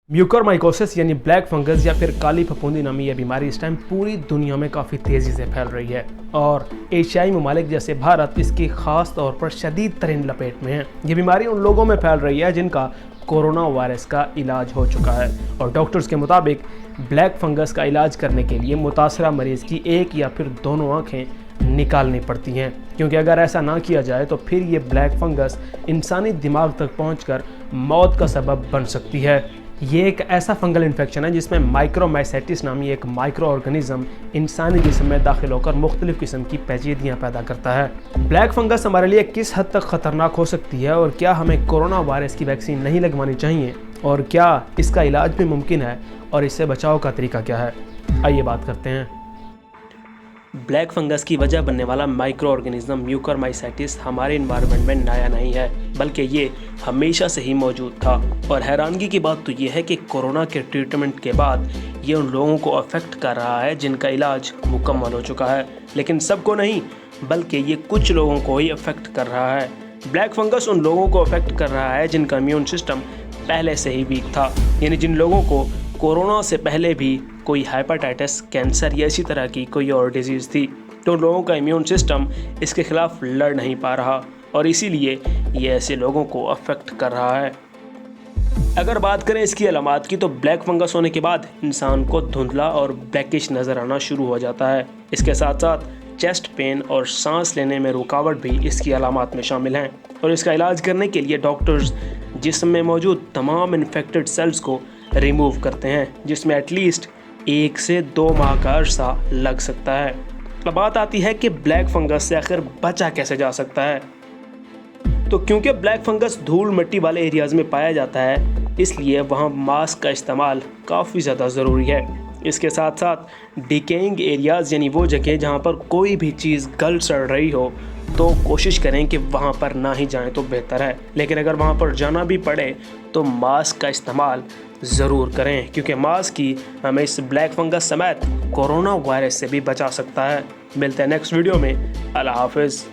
Mucormycosis यानी black fungus या फिर काली फफूंदी नामी यह बीमारी इस टाइम पूरी दुनिया में काफ़ी तेज़ी से फैल रही है और एशियाई ममालिक जैसे भारत इसकी ख़ास तौर पर शदीद तरीन लपेट में है। ये बीमारी उन लोगों में फैल रही है जिनका कोरोना वायरस का इलाज हो चुका है और डॉक्टर्स के मुताबिक ब्लैक फंगस का इलाज करने के लिए मुतासरा मरीज़ की एक या फिर दोनों आँखें निकालनी पड़ती हैं, क्योंकि अगर ऐसा ना किया जाए तो फिर ये ब्लैक फंगस इंसानी दिमाग तक पहुंचकर मौत का सबब बन सकती है। ये एक ऐसा फंगल इन्फेक्शन है जिसमें माइक्रोमाइसेटिस नामी एक माइक्रो ऑर्गेनिज्म इंसानी जिस्म में दाखिल होकर मुख्तलिफ किस्म की पेचीदगियाँ पैदा करता है। ब्लैक फंगस हमारे लिए किस हद तक ख़तरनाक हो सकती है और क्या हमें कोरोना वायरस की वैक्सीन नहीं लगवानी चाहिए और क्या इसका इलाज भी मुमकिन है और इससे बचाव का तरीका क्या है, आइए बात करते हैं। ब्लैक फंगस की वजह बनने वाला माइक्रो ऑर्गेनिज्म म्यूकरमाइसेटिस हमारे इन्वायरमेंट में नया नहीं है, बल्कि ये हमेशा से ही मौजूद था। और हैरानगी की बात तो ये है कि कोरोना के ट्रीटमेंट के बाद ये उन लोगों को अफेक्ट कर रहा है जिनका इलाज मुकम्मल हो चुका है, लेकिन सबको नहीं, बल्कि ये कुछ लोगों को ही अफेक्ट कर रहा है। ब्लैक फंगस उन लोगों को अफेक्ट कर रहा है जिनका इम्यून सिस्टम पहले से ही वीक था, यानी जिन लोगों को कोरोना से पहले भी कोई हेपेटाइटिस, कैंसर या इसी तरह की कोई और डिजीज़ थी, तो लोगों का इम्यून सिस्टम इसके खिलाफ लड़ नहीं पा रहा और इसीलिए ये ऐसे लोगों को अफेक्ट कर रहा है। अगर बात करें इसकी अलामात की, तो ब्लैक फंगस होने के बाद इंसान को धुंधला और ब्लैकिश नज़र आना शुरू हो जाता है। इसके साथ साथ चेस्ट पेन और सांस लेने में रुकावट भी इसकी अलामात में शामिल हैं और इसका इलाज करने के लिए डॉक्टर्स जिस्म में मौजूद तमाम इन्फेक्टेड सेल्स को रिमूव करते हैं, जिसमें एटलीस्ट 1 से 2 माह का अरसा लग सकता है। अब बात आती है कि ब्लैक फंगस से आखिर बचा कैसे जा सकता है। तो क्योंकि ब्लैक फंगस धूल मिट्टी वाले एरियाज़ में पाया जाता है, इसलिए वहाँ मास्क का इस्तेमाल काफ़ी ज़्यादा ज़रूरी है। इसके साथ साथ डिकेइंग एरियाज़ यानी वो जगह जहाँ पर कोई भी चीज़ गल सड़ रही हो, तो कोशिश करें कि वहाँ पर ना ही जाएं तो बेहतर है। लेकिन अगर वहाँ पर जाना भी पड़े तो मास्क का इस्तेमाल ज़रूर करें, क्योंकि मास्क ही हमें इस ब्लैक फंगस समेत कोरोना वायरस से भी बचा सकता है। मिलते हैं नेक्स्ट वीडियो में। अल्लाह हाफ़िज़।